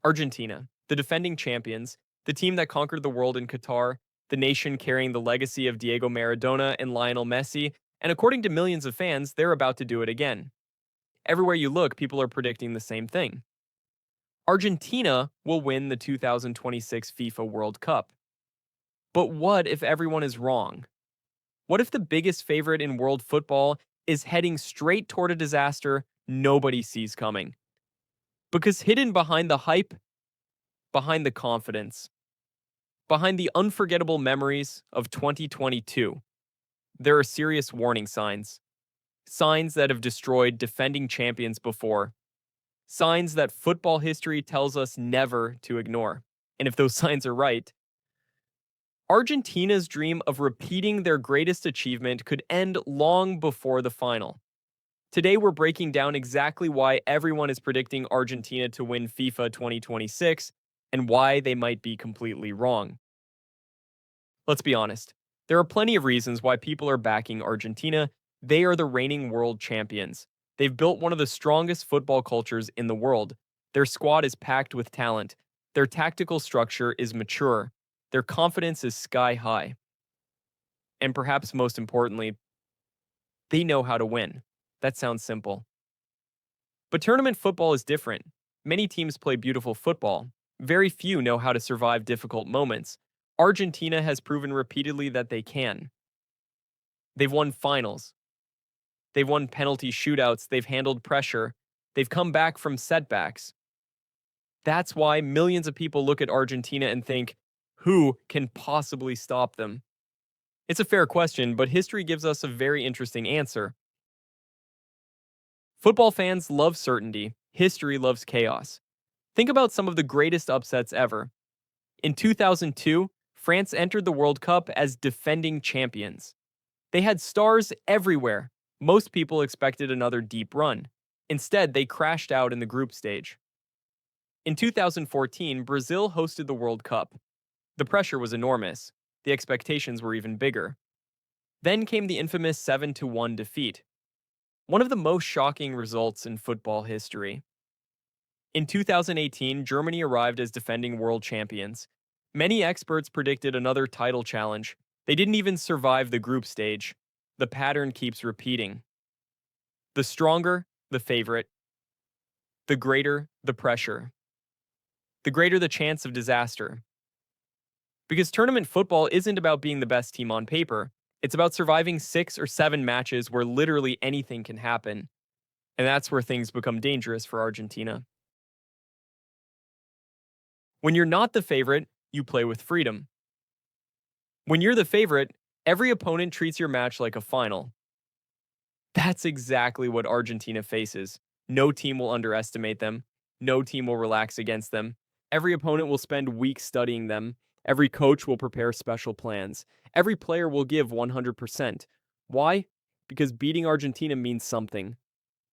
Argentina, the defending champions, the team that conquered the world in Qatar, the nation carrying the legacy of Diego Maradona and Lionel Messi, and according to millions of fans, they're about to do it again. Everywhere you look, people are predicting the same thing. Argentina will win the 2026 FIFA World Cup. But what if everyone is wrong? What if the biggest favorite in world football is heading straight toward a disaster nobody sees coming? Because hidden behind the hype, behind the confidence, behind the unforgettable memories of 2022, there are serious warning signs. Signs that have destroyed defending champions before. Signs that football history tells us never to ignore. And if those signs are right, Argentina's dream of repeating their greatest achievement could end long before the final. Today, we're breaking down exactly why everyone is predicting Argentina to win FIFA 2026 and why they might be completely wrong. Let's be honest. There are plenty of reasons why people are backing Argentina. They are the reigning world champions. They've built one of the strongest football cultures in the world. Their squad is packed with talent. Their tactical structure is mature. Their confidence is sky high. And perhaps most importantly, they know how to win. That sounds simple. But tournament football is different. Many teams play beautiful football. Very few know how to survive difficult moments. Argentina has proven repeatedly that they can. They've won finals. They've won penalty shootouts. They've handled pressure. They've come back from setbacks. That's why millions of people look at Argentina and think, who can possibly stop them? It's a fair question, but history gives us a very interesting answer. Football fans love certainty. History loves chaos. Think about some of the greatest upsets ever. In 2002, France entered the World Cup as defending champions. They had stars everywhere. Most people expected another deep run. Instead, they crashed out in the group stage. In 2014, Brazil hosted the World Cup. The pressure was enormous. The expectations were even bigger. Then came the infamous 7-1 defeat. One of the most shocking results in football history. In 2018, Germany arrived as defending world champions. Many experts predicted another title challenge. They didn't even survive the group stage. The pattern keeps repeating. The stronger, the favorite. The greater, the pressure. The greater the chance of disaster. Because tournament football isn't about being the best team on paper. It's about surviving 6 or 7 matches where literally anything can happen. And that's where things become dangerous for Argentina. When you're not the favorite, you play with freedom. When you're the favorite, every opponent treats your match like a final. That's exactly what Argentina faces. No team will underestimate them. No team will relax against them. Every opponent will spend weeks studying them. Every coach will prepare special plans. Every player will give 100%. Why? Because beating Argentina means something.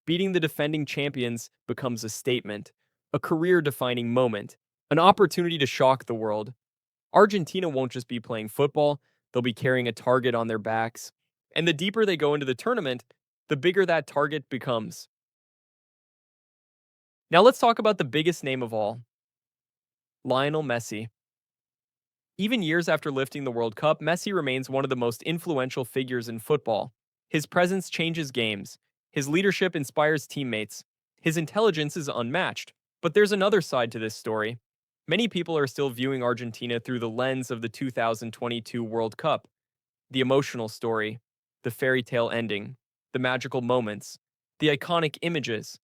Beating the defending champions becomes a statement, a career-defining moment, an opportunity to shock the world. Argentina won't just be playing football, they'll be carrying a target on their backs. And the deeper they go into the tournament, the bigger that target becomes. Now let's talk about the biggest name of all, Lionel Messi. Even years after lifting the World Cup, Messi remains one of the most influential figures in football. His presence changes games. His leadership inspires teammates. His intelligence is unmatched. But there's another side to this story. Many people are still viewing Argentina through the lens of the 2022 World Cup. The emotional story, the fairy tale ending, the magical moments, the iconic images.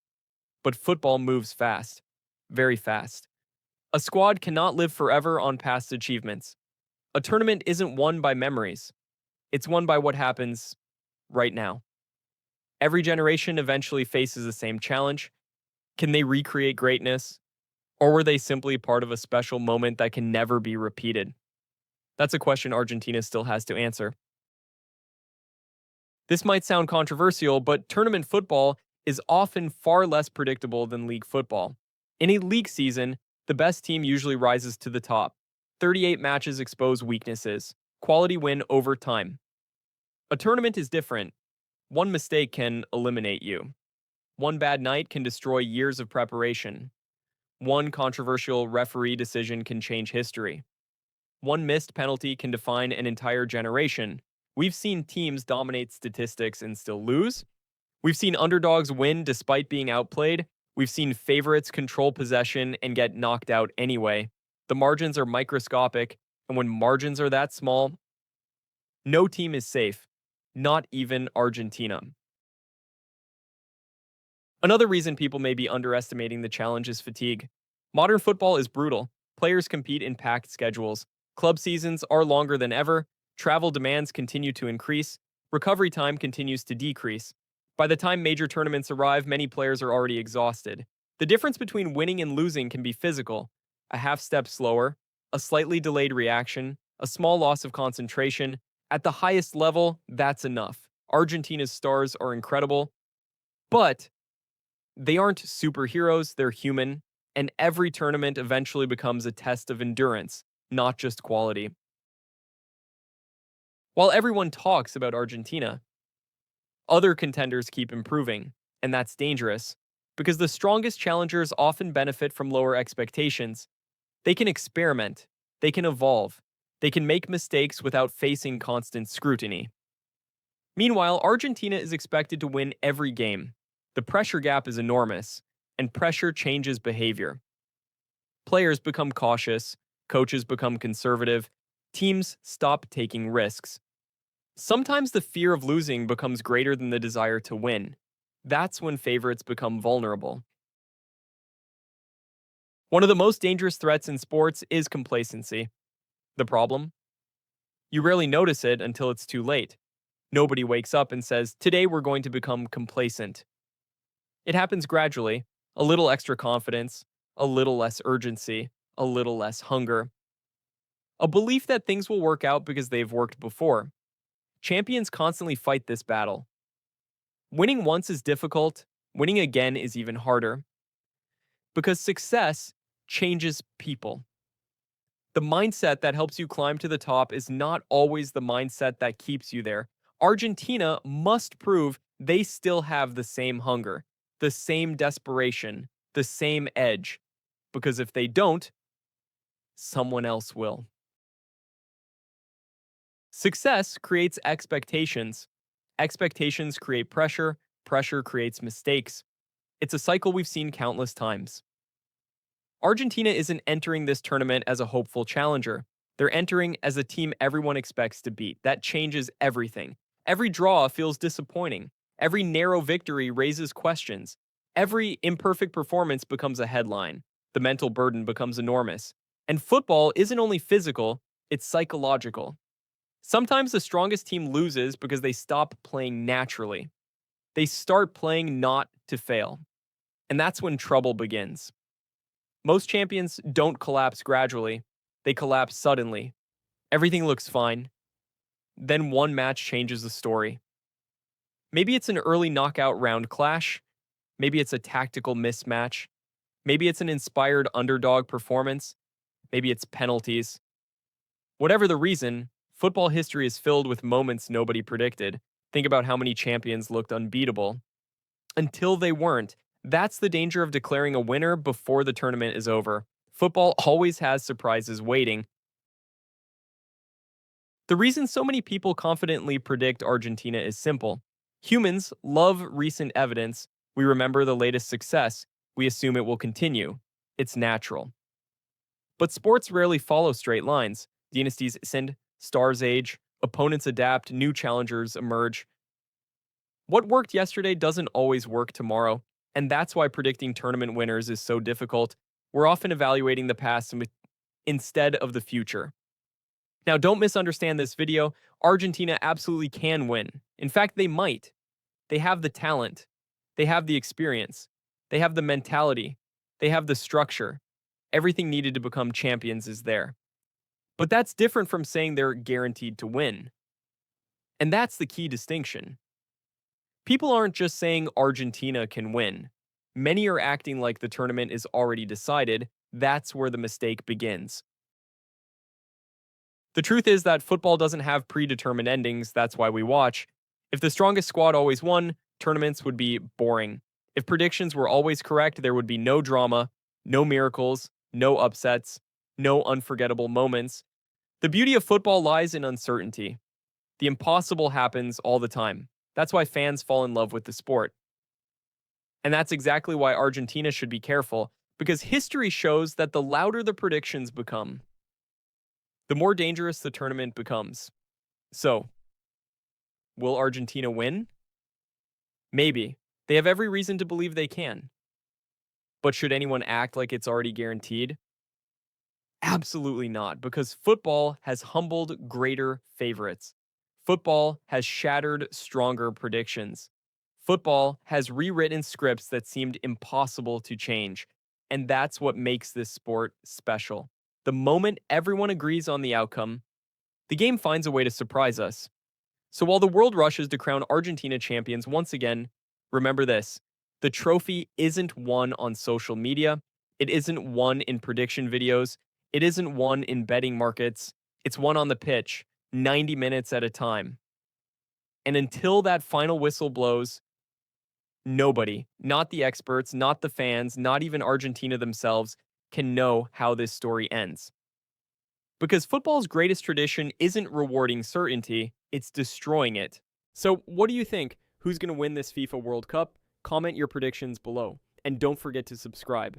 But football moves fast. Very fast. A squad cannot live forever on past achievements. A tournament isn't won by memories. It's won by what happens right now. Every generation eventually faces the same challenge. Can they recreate greatness? Or were they simply part of a special moment that can never be repeated? That's a question Argentina still has to answer. This might sound controversial, but tournament football is often far less predictable than league football. In a league season, the best team usually rises to the top. 38 matches expose weaknesses. Quality win over time. A tournament is different. One mistake can eliminate you. One bad night can destroy years of preparation. One controversial referee decision can change history. One missed penalty can define an entire generation. We've seen teams dominate statistics and still lose. We've seen underdogs win despite being outplayed. We've seen favorites control possession and get knocked out anyway. The margins are microscopic, and when margins are that small, no team is safe, not even Argentina. Another reason people may be underestimating the challenge is fatigue. Modern football is brutal. Players compete in packed schedules. Club seasons are longer than ever. Travel demands continue to increase. Recovery time continues to decrease. By the time major tournaments arrive, many players are already exhausted. The difference between winning and losing can be physical. A half step slower, a slightly delayed reaction, a small loss of concentration. At the highest level, that's enough. Argentina's stars are incredible, but they aren't superheroes, they're human, and every tournament eventually becomes a test of endurance, not just quality. While everyone talks about Argentina, other contenders keep improving, and that's dangerous, because the strongest challengers often benefit from lower expectations. They can experiment, they can evolve, they can make mistakes without facing constant scrutiny. Meanwhile, Argentina is expected to win every game. The pressure gap is enormous, and pressure changes behavior. Players become cautious, coaches become conservative, teams stop taking risks. Sometimes the fear of losing becomes greater than the desire to win. That's when favorites become vulnerable. One of the most dangerous threats in sports is complacency. The problem? You rarely notice it until it's too late. Nobody wakes up and says, "Today we're going to become complacent." It happens gradually, a little extra confidence, a little less urgency, a little less hunger. A belief that things will work out because they've worked before. Champions constantly fight this battle. Winning once is difficult, winning again is even harder. Because success changes people. The mindset that helps you climb to the top is not always the mindset that keeps you there. Argentina must prove they still have the same hunger, the same desperation, the same edge. Because if they don't, someone else will. Success creates expectations. Expectations create pressure. Pressure creates mistakes. It's a cycle we've seen countless times. Argentina isn't entering this tournament as a hopeful challenger. They're entering as a team everyone expects to beat. That changes everything. Every draw feels disappointing. Every narrow victory raises questions. Every imperfect performance becomes a headline. The mental burden becomes enormous. And football isn't only physical, it's psychological. Sometimes the strongest team loses because they stop playing naturally. They start playing not to fail. And that's when trouble begins. Most champions don't collapse gradually, they collapse suddenly. Everything looks fine. Then one match changes the story. Maybe it's an early knockout round clash. Maybe it's a tactical mismatch. Maybe it's an inspired underdog performance. Maybe it's penalties. Whatever the reason, football history is filled with moments nobody predicted. Think about how many champions looked unbeatable until they weren't. That's the danger of declaring a winner before the tournament is over. Football always has surprises waiting. The reason so many people confidently predict Argentina is simple. Humans love recent evidence. We remember the latest success. We assume it will continue. It's natural. But sports rarely follow straight lines. Dynasties ascend, stars age, opponents adapt, new challengers emerge. What worked yesterday doesn't always work tomorrow, and that's why predicting tournament winners is so difficult. We're often evaluating the past instead of the future. Now, don't misunderstand this video. Argentina absolutely can win. In fact, they might. They have the talent. They have the experience. They have the mentality. They have the structure. Everything needed to become champions is there. But that's different from saying they're guaranteed to win. And that's the key distinction. People aren't just saying Argentina can win. Many are acting like the tournament is already decided. That's where the mistake begins. The truth is that football doesn't have predetermined endings, that's why we watch. If the strongest squad always won, tournaments would be boring. If predictions were always correct, there would be no drama, No miracles, no upsets, no unforgettable moments. The beauty of football lies in uncertainty. The impossible happens all the time. That's why fans fall in love with the sport. And that's exactly why Argentina should be careful, because history shows that the louder the predictions become, the more dangerous the tournament becomes. So, will Argentina win? Maybe. They have every reason to believe they can. But should anyone act like it's already guaranteed? Absolutely not, because football has humbled greater favorites. Football has shattered stronger predictions. Football has rewritten scripts that seemed impossible to change. And that's what makes this sport special. The moment everyone agrees on the outcome, the game finds a way to surprise us. So while the world rushes to crown Argentina champions once again, remember this: the trophy isn't won on social media, it isn't won in prediction videos, it isn't won in betting markets, it's won on the pitch, 90 minutes at a time. And until that final whistle blows, nobody, not the experts, not the fans, not even Argentina themselves, can know how this story ends. Because football's greatest tradition isn't rewarding certainty, it's destroying it. So, what do you think? Who's going to win this FIFA World Cup? Comment your predictions below. And don't forget to subscribe.